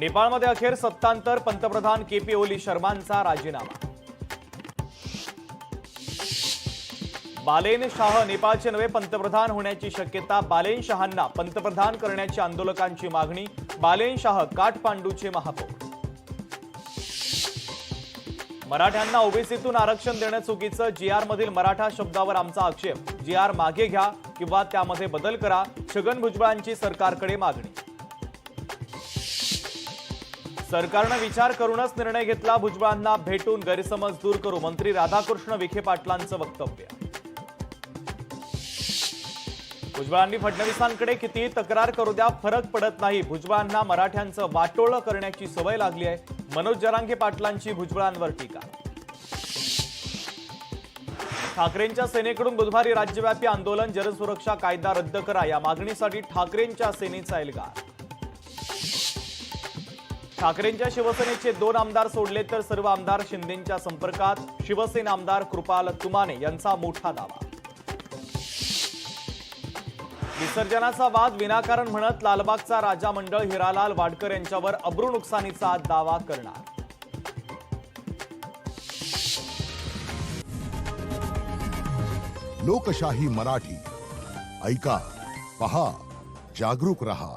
नेपाळमध्ये अखेर सत्तांतर, पंतप्रधान केपी ओली शर्मांचा राजीनामा। बालेन शाह नेपाळचे नवे पंतप्रधान होण्याची शक्यता, बालेन शाहांना पंतप्रधान करण्याची आंदोलकांची मागणी, बालेन शाह काठमांडूचे महापौर। मराठ्यांना ओबीसीतून आरक्षण देणं चुकीचं, जीआर मधील मराठा शब्दावर आमचा आक्षेप, जीआर मागे घ्या किंवा त्यामध्ये बदल करा, छगन भुजबळांची सरकारकडे मागणी। सरकारने विचार करूनच निर्णय घेतला, भुजबळांना भेटून गैरसमज दूर करू, मंत्री राधाकृष्ण विखे पाटलांचं वक्तव्य। भुजबळांनी फडणवीसांकडे कितीही तक्रार करू द्या, फरक पडत नाही, भुजबळांना मराठ्यांचं वाटोळं करण्याची सवय लागली आहे, मनोज जरांगे पाटलांची भुजबळांवर टीका। ठाकरेंच्या सेनेकडून बुधवारी राज्यव्यापी आंदोलन, जनसुरक्षा कायदा रद्द करा या मागणीसाठी ठाकरेंच्या सेनेचा एल्गार। ठाकरेंच्या शिवसेनेचे 2 आमदार सोडले तर सर्व आमदार शिंदेंच्या संपर्कात, शिवसेना आमदार कृपाल तुमाने यांचा मोठा दावा। विसर्जनाचा वाद विनाकारण म्हणत लालबागचा राजा मंडळ हिरालाल वाडकर यांच्यावर अब्रू नुकसानीचा दावा करणार। लोकशाही मराठी ऐका, पहा, जागरूक रहा।